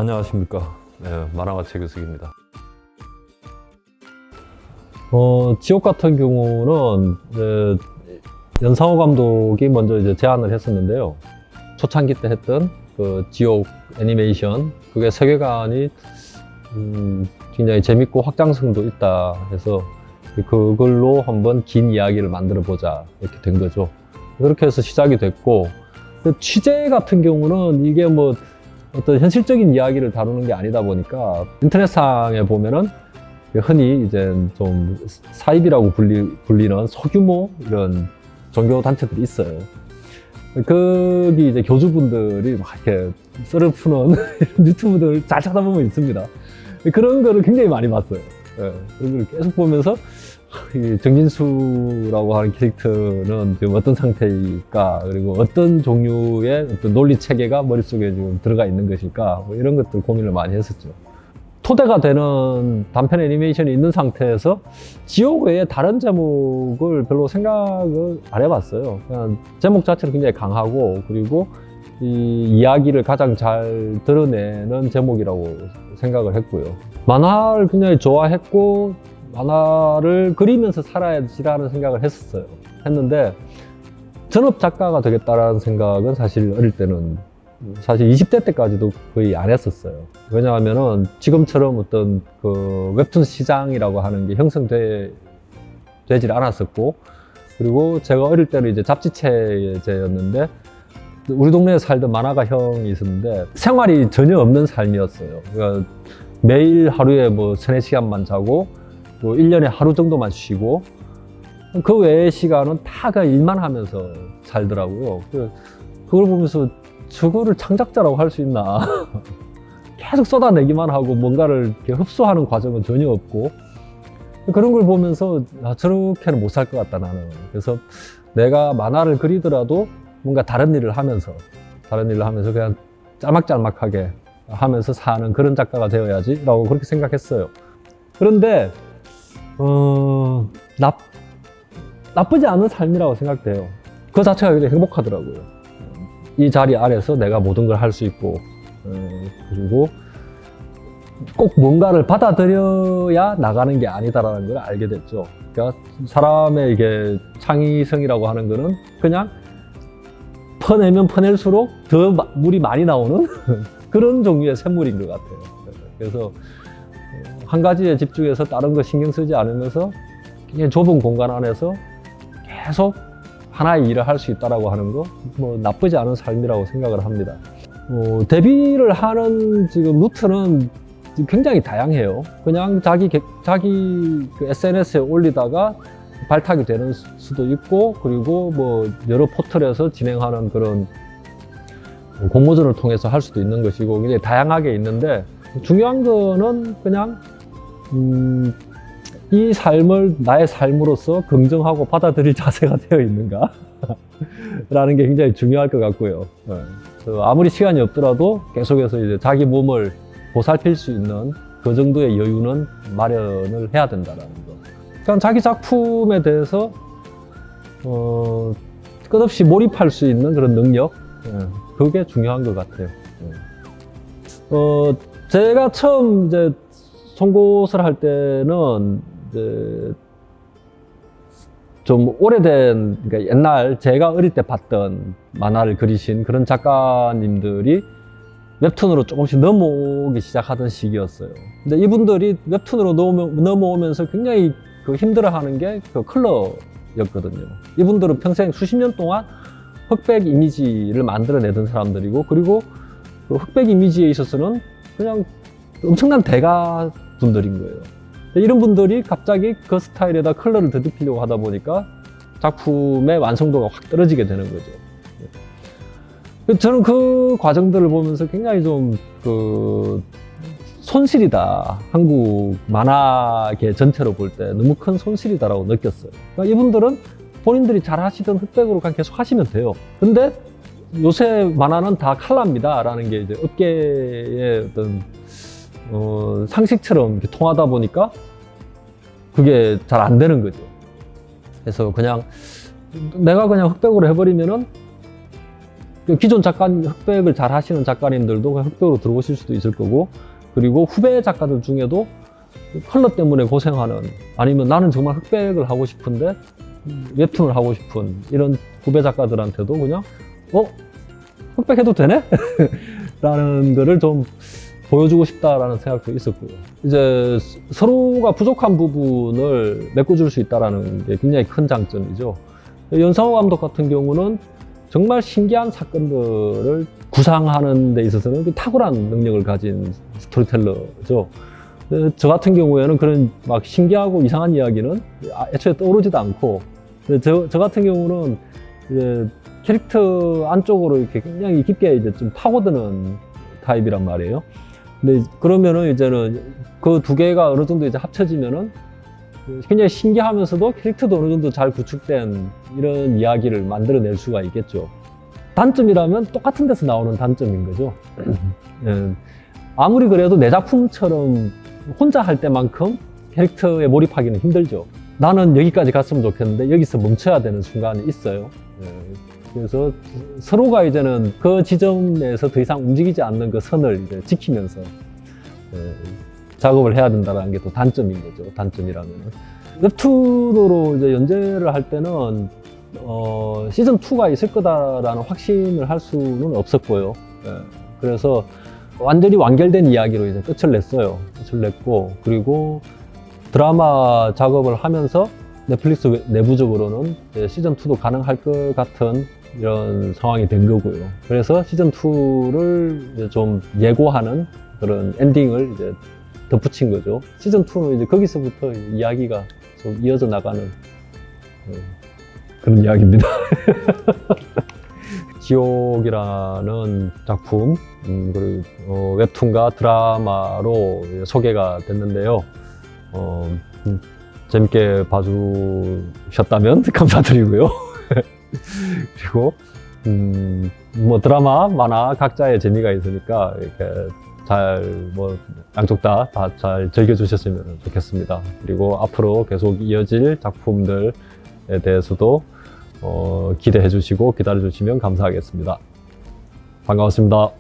안녕하십니까. 네, 만화가 최규석입니다. 지옥 같은 경우는 연상호 감독이 먼저 이제 제안을 했었는데요. 초창기 때 했던 그 지옥 애니메이션, 그게 세계관이 굉장히 재밌고 확장성도 있다 해서 그걸로 한번 긴 이야기를 만들어 보자 이렇게 된 거죠. 그렇게 해서 시작이 됐고, 취재 같은 경우는 이게 뭐 어떤 현실적인 이야기를 다루는 게 아니다 보니까 인터넷상에 보면은 흔히 이제 좀 사입이라고 불리는 소규모 이런 종교 단체들이 있어요. 거기 이제 교주분들이 막 이렇게 썰을 푸는 유튜브들 잘 찾아보면 있습니다. 그런 거를 굉장히 많이 봤어요. 그런 걸 계속 보면서 이 정진수라고 하는 캐릭터는 지금 어떤 상태일까, 그리고 어떤 종류의 어떤 논리 체계가 머릿속에 지금 들어가 있는 것일까, 뭐 이런 것들 고민을 많이 했었죠. 토대가 되는 단편 애니메이션이 있는 상태에서 지옥 외에 다른 제목을 별로 생각을 안 해봤어요. 그냥 제목 자체는 굉장히 강하고, 그리고 이 이야기를 가장 잘 드러내는 제목이라고 생각을 했고요. 만화를 굉장히 좋아했고 만화를 그리면서 살아야지라는 생각을 했는데 전업 작가가 되겠다라는 생각은 사실 어릴 때는, 사실 20대 때까지도 거의 안 했었어요. 왜냐하면은 지금처럼 어떤 그 웹툰 시장이라고 하는 게 형성되질 않았었고, 그리고 제가 어릴 때는 이제 잡지체제였는데 우리 동네에 살던 만화가 형이 있었는데 생활이 전혀 없는 삶이었어요. 그러니까 매일 하루에 뭐 3-4시간만 자고 또 1년에 하루 정도만 쉬고 그 외의 시간은 다 그냥 일만 하면서 살더라고요. 그걸 보면서 저거를 창작자라고 할 수 있나. 계속 쏟아내기만 하고 뭔가를 이렇게 흡수하는 과정은 전혀 없고, 그런 걸 보면서 저렇게는 못 살 것 같다 나는. 그래서 내가 만화를 그리더라도 뭔가 다른 일을 하면서 그냥 짤막짤막하게 하면서 사는 그런 작가가 되어야지 라고 그렇게 생각했어요. 그런데 나쁘지 않은 삶이라고 생각돼요. 그 자체가 굉장히 행복하더라고요. 이 자리 아래서 내가 모든 걸 할 수 있고, 그리고 꼭 뭔가를 받아들여야 나가는 게 아니다라는 걸 알게 됐죠. 그러니까 사람의 이게 창의성이라고 하는 거는 그냥 퍼내면 퍼낼수록 더 물이 많이 나오는 그런 종류의 샘물인 것 같아요. 그래서 한 가지에 집중해서 다른 거 신경 쓰지 않으면서 그냥 좁은 공간 안에서 계속 하나의 일을 할 수 있다라고 하는 거, 뭐 나쁘지 않은 삶이라고 생각을 합니다. 데뷔를 하는 지금 루트는 굉장히 다양해요. 그냥 자기 그 SNS에 올리다가 발탁이 되는 수도 있고, 그리고 뭐 여러 포털에서 진행하는 그런 공모전을 통해서 할 수도 있는 것이고, 굉장히 다양하게 있는데, 중요한 거는 그냥 이 삶을 나의 삶으로서 긍정하고 받아들일 자세가 되어 있는가 라는 게 굉장히 중요할 것 같고요. 아무리 시간이 없더라도 계속해서 이제 자기 몸을 보살필 수 있는 그 정도의 여유는 마련을 해야 된다는 거. 그러니까 자기 작품에 대해서 끝없이 몰입할 수 있는 그런 능력, 그게 중요한 것 같아요. 제가 처음 이제 송곳을 할 때는 이제 좀 오래된, 그러니까 옛날 제가 어릴 때 봤던 만화를 그리신 그런 작가님들이 웹툰으로 조금씩 넘어오기 시작하던 시기였어요. 근데 이분들이 웹툰으로 넘어오면서 굉장히 그 힘들어하는 게 그 컬러였거든요. 이분들은 평생 수십 년 동안 흑백 이미지를 만들어내던 사람들이고, 그리고 그 흑백 이미지에 있어서는 그냥 엄청난 대가 분들인 거예요. 이런 분들이 갑자기 그 스타일에다 컬러를 더듬히려고 하다 보니까 작품의 완성도가 확 떨어지게 되는 거죠. 저는 그 과정들을 보면서 굉장히 좀 손실이다. 한국 만화계 전체로 볼 때 너무 큰 손실이다라고 느꼈어요. 그러니까 이분들은 본인들이 잘 하시던 흑백으로 그냥 계속 하시면 돼요. 근데 요새 만화는 다 컬러입니다 라는 게 이제 업계의 어떤 상식처럼 이렇게 통하다 보니까 그게 잘 안 되는 거죠. 그래서 그냥 내가 그냥 흑백으로 해버리면은 기존 흑백을 잘 하시는 작가님들도 흑백으로 들어오실 수도 있을 거고, 그리고 후배 작가들 중에도 컬러 때문에 고생하는, 아니면 나는 정말 흑백을 하고 싶은데 웹툰을 하고 싶은 이런 후배 작가들한테도 그냥 흑백 해도 되네? 라는 거를 좀 보여주고 싶다라는 생각도 있었고요. 이제 서로가 부족한 부분을 메꿔줄 수 있다는 게 굉장히 큰 장점이죠. 연상호 감독 같은 경우는 정말 신기한 사건들을 구상하는 데 있어서는 탁월한 능력을 가진 스토리텔러죠. 저 같은 경우에는 그런 막 신기하고 이상한 이야기는 애초에 떠오르지도 않고, 저 같은 경우는 이제 캐릭터 안쪽으로 이렇게 굉장히 깊게 이제 좀 파고드는 타입이란 말이에요. 근데 그러면은 이제는 그 두 개가 어느 정도 이제 합쳐지면은 굉장히 신기하면서도 캐릭터도 어느 정도 잘 구축된 이런 이야기를 만들어낼 수가 있겠죠. 단점이라면 똑같은 데서 나오는 단점인 거죠. 아무리 그래도 내 작품처럼 혼자 할 때만큼 캐릭터에 몰입하기는 힘들죠. 나는 여기까지 갔으면 좋겠는데 여기서 멈춰야 되는 순간이 있어요. 그래서 서로가 이제는 그 지점에서 더 이상 움직이지 않는 그 선을 이제 지키면서 작업을 해야 된다는 게 또 단점인 거죠. 단점이라면은. 웹툰으로 이제 연재를 할 때는 시즌 2가 있을 거다라는 확신을 할 수는 없었고요. 그래서 완전히 완결된 이야기로 이제 끝을 냈어요. 끝을 냈고, 그리고 드라마 작업을 하면서 넷플릭스 내부적으로는 시즌 2도 가능할 것 같은 이런 상황이 된 거고요. 그래서 시즌 2를 좀 예고하는 그런 엔딩을 이제 덧붙인 거죠. 시즌 2는 이제 거기서부터 이야기가 좀 이어져 나가는 그런 이야기입니다. 지옥이라는 작품, 그리고 웹툰과 드라마로 소개가 됐는데요. 재밌게 봐주셨다면 감사드리고요. 그리고 뭐 드라마, 만화 각자의 재미가 있으니까 이렇게 잘 양쪽 다 잘 즐겨주셨으면 좋겠습니다. 그리고 앞으로 계속 이어질 작품들에 대해서도 기대해 주시고 기다려 주시면 감사하겠습니다. 반가웠습니다.